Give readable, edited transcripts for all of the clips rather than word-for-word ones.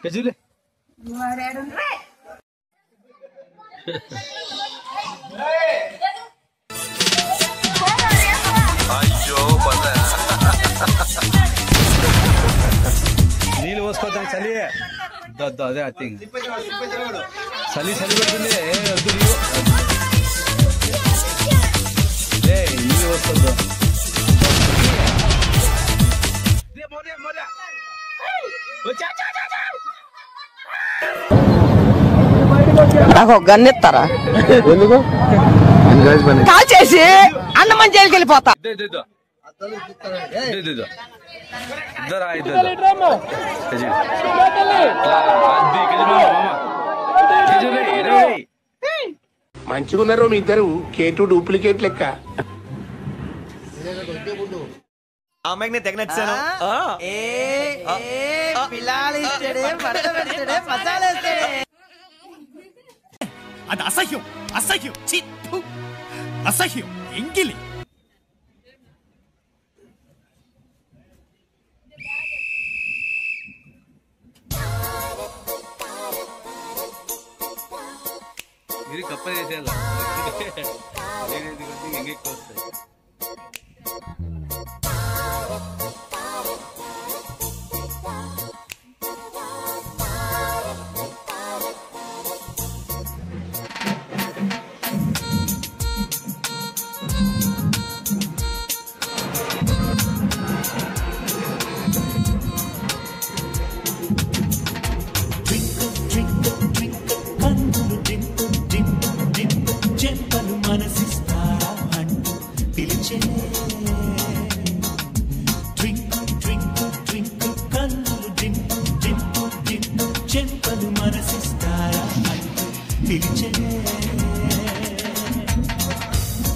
Kecil deh. Ayo, pada. Nil was kota chali hai. Da I think. Sali bertuni. Aduri. Hey, Nil was kota. Dia moria. నాకు గన్నెత్తారా call చేసి అన్నమని జైలుకి వెళ్ళిపోతా. మంచిగున్నారు మీ ఇద్దరు కేటు duplicate లెక్క. అమ్మాయికి నేను తెగ నచ్చాను. అది అసహ్యం అసహ్యం ఎంగిలి. మీరు కప్పలు చేసేయాలి ఎంగెక్కువ వస్తాయి.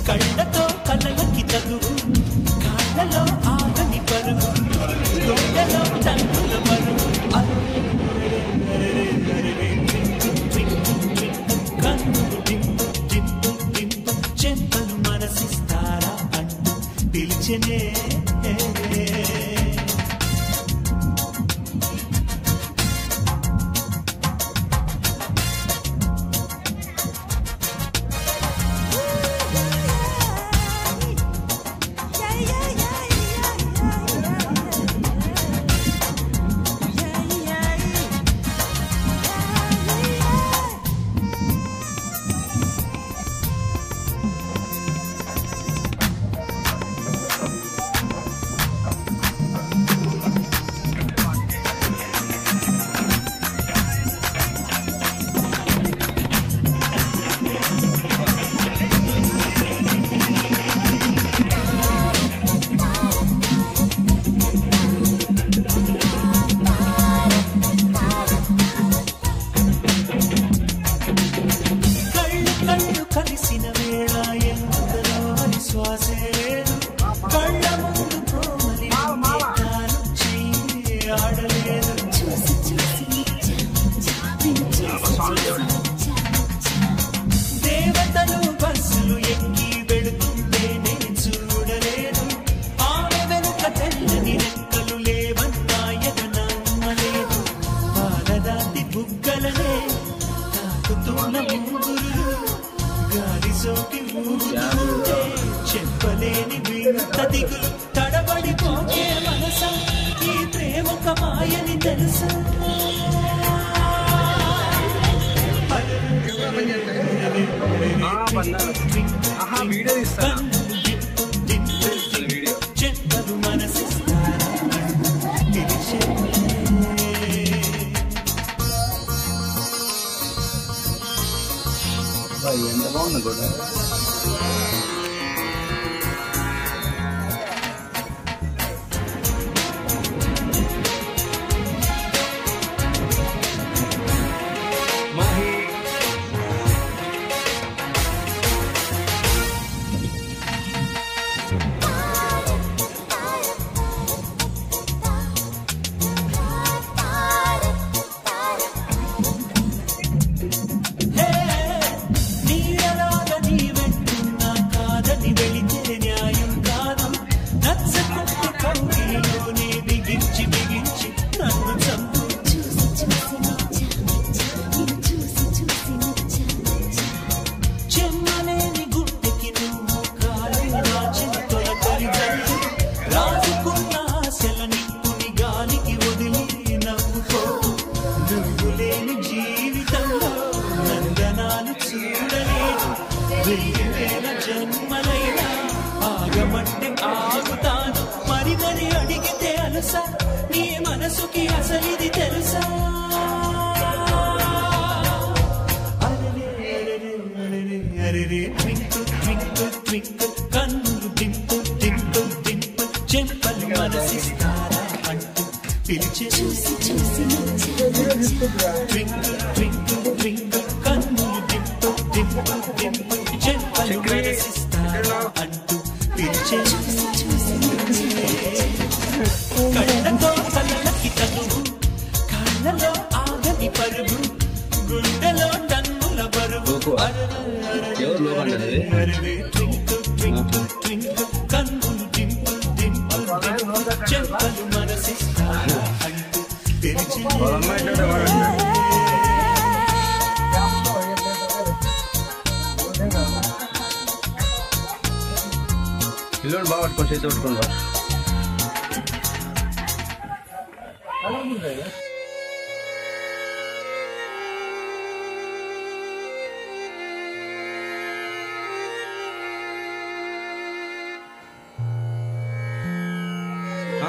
కళ్ళతో కళ్ళకి తగువు కాళ్ళలో ఆగని పరుగు గుండెలో చంద్రుల మరుగు కన్నులు దింపు చెంపలు మనసిస్తారా అంటూ పిలిచనే. కలిసిన వేళ ఎంతలో శ్వాసే కళ్ళ ముందు కోమలి ఆడలేదు. దేవతలు బస్సులు ఎక్కి వెళుతుంటే నేను చూడలేదు. ఆమె వెనుక తెల్లని రెక్కలు లేవన్నాయన నమ్మలేదు. పాలదాతి బుగ్గలనే తాకుతున్న ముంగురు గాలి సోకి ఊగుతుంటే చెప్పలేని వింత దిగులు తడబడిపోకే మనసా ఈ ప్రేమ ఒక మాయని తెలుసా. చెప్పలు మనసిస్తారా ఎంత బాగుంది కూడా. నీడలాగా నీవే జన్మలైనా ఆగమంటే ఆగుతాను మరి మరి అడిగితే అలసా నీ మనసుకి అసలిది తెలుసా అరే ట్వింకిల్ ట్వింకిల్ ట్వింకిల్ కన్నులు డింపుల్ డింపుల్ డింపుల్ చెంపలు మనసిస్తారా అంటూ పిలిచే చూసి చూసి ట్వింకిల్ ట్వింకిల్ ట్వింకిల్ కన్నులు డింపుల్ డింపుల్ డింపుల్ చెంపలు మనసిస్తారా అంటూ పిలిచే చూసి చూసి కళ్ళతో కళ్ళకి తనువు కళ్ళలో ఆగని పరుగు గుండెలో టన్నుల బరువు ట్వింకిల్ ట్వింకిల్ ట్వింకిల్ కన్నులు డింపుల్ డింపుల్ డింపుల్ చెంపలు మనసిస్తారా అంటూ తెరిచి ఇల్లు బాగా పట్టుకొని చేతి పట్టుకోండి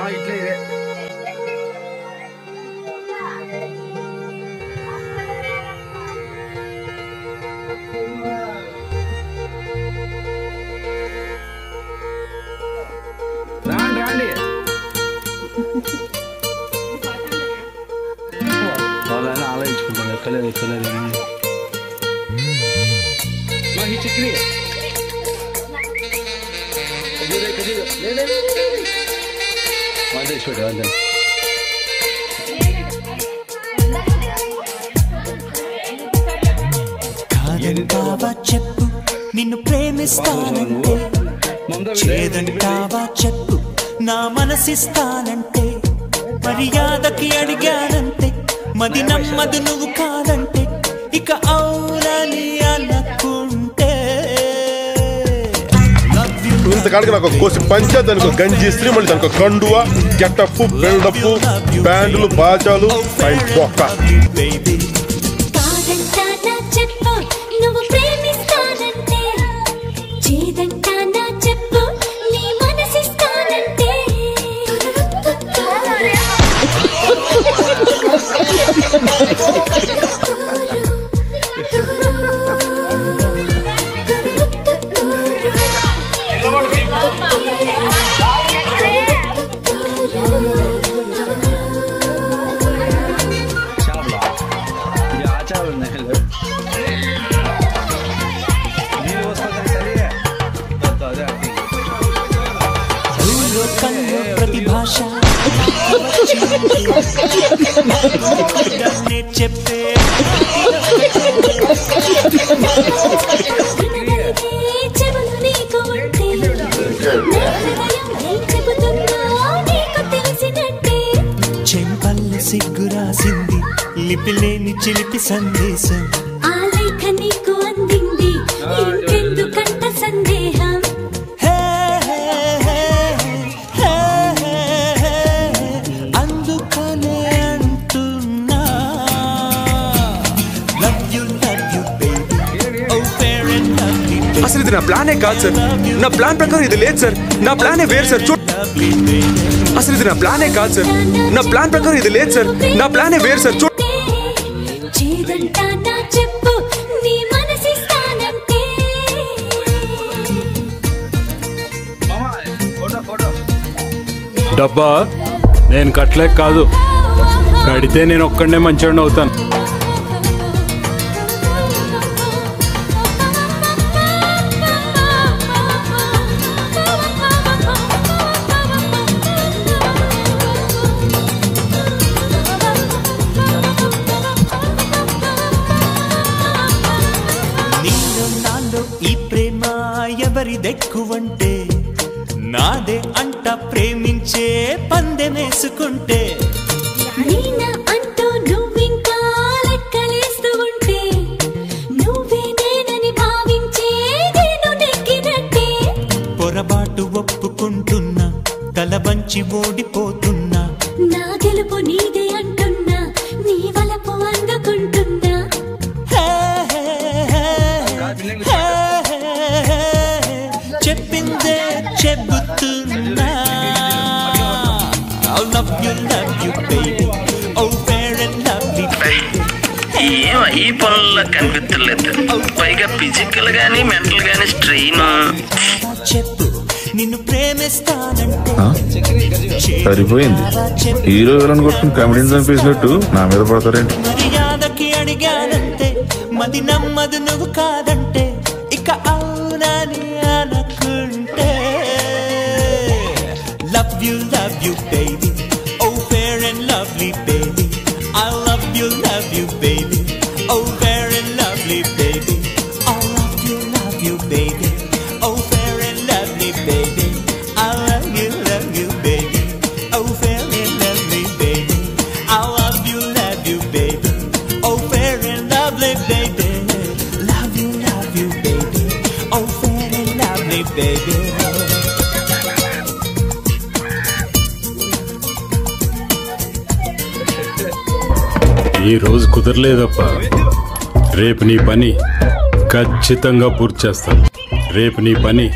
ఇట్లా ఇదే రాండి రాండి వాళ్ళని ఆలోచించుకుంటాను ఎక్కలేదు ఎక్కలేదు ఈ చిక్రీ చూడు వాళ్ళని కాదంటావా చెప్పు నిన్ను ప్రేమిస్తానంటే చేదంటావా చెప్పు నా మనసిస్తానంటే మర్యాదకి అడిగానంటే మది నమ్మదు నువ్వు కాదంటే ఇక అవునని అనుకుంటే ఇంతకాడికి నాకు కోసి పంచా దానికి గంజి ఇస్త్రీ మళ్ళీ దానికి కండువ గెటప్ బిల్డప్ బ్యాండ్లు బాజాలు బొక్క प्रतिभाष చెప్పే చెంపల్లి సిగ్గురాసింది లిపిలేని చిలిపి సందేశం ఆ లేఖ నీకు అందింది ఇంకెందుకంట సందేహం అసలు ఇది నా ప్లానే కాదు సార్ నా ప్లాన్ ప్రకారం ఇది లేదు సార్ నా ప్లానే వేరు సార్ అసలు ఇది నా ప్లానే కాదు సార్ నా ప్లాన్ ప్రకారం ఇది లేదు సార్ నా ప్లానే వేరు సార్ డబ్బా నేను కట్టలేక కాదు కడితే నేను ఒక్కడనే మంచివాడిని అవుతాను ఎవరిదెక్కువంటే నాదే అంట ప్రేమించే పందెమేసుకుంటే అంటూ నువ్వింకా లెక్కలేస్తూ ఉంటే నువ్వే నేనని భావించే నేను నెగ్గినట్టే పొరబాటు ఒప్పుకుంటున్నా తల వంచి ఓడిపోతున్నా నా గెలుపు నీదే అంటున్నా నీ వలపు అందుకుంటున్నా చెప్పిందే చెబుతున్నా I love you baby oh fair and lovely baby ఏం ఈ పనుల్లో కనిపించలేదు పైగా ఫిజికల్ గానీ మెంటల్ గానీ స్ట్రెయిన్ చెప్పు నిన్ను ప్రేమిస్తానంటే సరిపోయింది హీరో విలన్ కొట్టుకుని కామెడీని చంపేసినట్టు నా మీద పడతారేంటి మర్యాదకి అడిగానంటే మది నమ్మదు నువ్వు కాదంటే ఇక అవునని అనుకుంటే love you baby oh fair and lovely baby I love you baby oh fair and lovely baby I love you baby oh fair and lovely baby I love you baby oh fair and lovely baby I love you baby oh fair and lovely baby love you baby oh fair and lovely baby ఈ రోజు కుదరలేదప్ప రేపు నీ పని ఖచ్చితంగా పూర్తి చేస్తాను రేపు నీ పని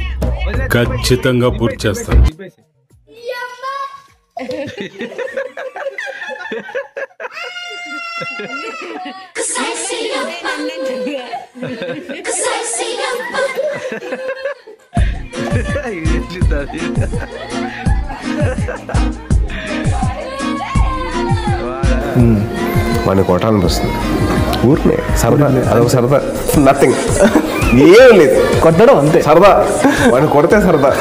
ఖచ్చితంగా పూర్తి చేస్తాను వాడిని కొట్టాలనిపిస్తుంది ఊరినే సరదా అదొక సరదా నథింగ్ ఏం లేదు కొట్టడం అంతే సరదా వాడిని కొడితే సరదా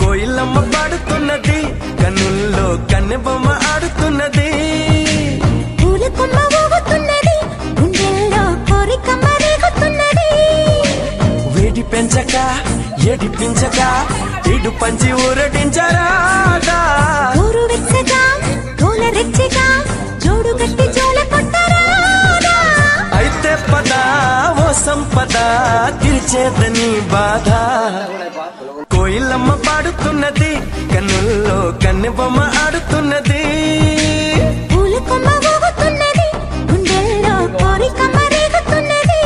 కోయిలమ్మ పాడుతున్నది కన్నుల్లో కన్నెబొమ్మ ఆడుతున్నది పూల కొమ్మ ఊగుతున్నది గుండెల్లో కోరిక మరేగుతున్నది వేడి పెంచక ఏడిపించక ఇడు పంచి ఊరటించరాదా ఊరు వెచ్చగా కోల రెచ్చగా జోడు గట్టి జోల కొట్టరాదా అయితే పద ఓ సంపద తీర్చేదని బాధ కోయిలమ్మ పాడుతున్నది కన్నుల్లో కన్నెబొమ్మ ఆడుతున్నది పూల కొమ్మ ఊగుతున్నది గుండెల్లో కోరిక మరేగుతున్నది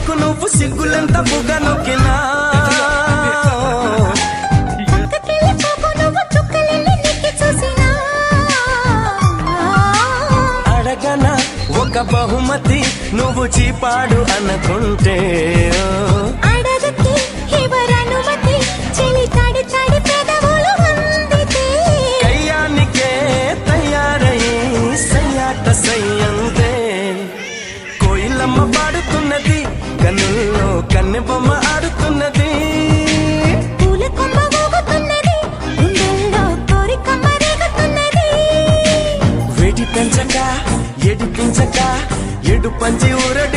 నీకు నువ్వు సిగ్గులెంత బుగ్గ నొక్కినా అడగనా ఒక బహుమతి నువ్వు చీపాడు అనుకుంటే కయ్యానికే తయారయ్యి సయ్యాట సయ్యంతే కోయిలమ్మ పాడుతున్నది కన్నుల్లో కన్నె బొమ్మ ఆడుతున్నది వేడి పెంచక ఎడిపించక ఎడు పంచి ఊరడి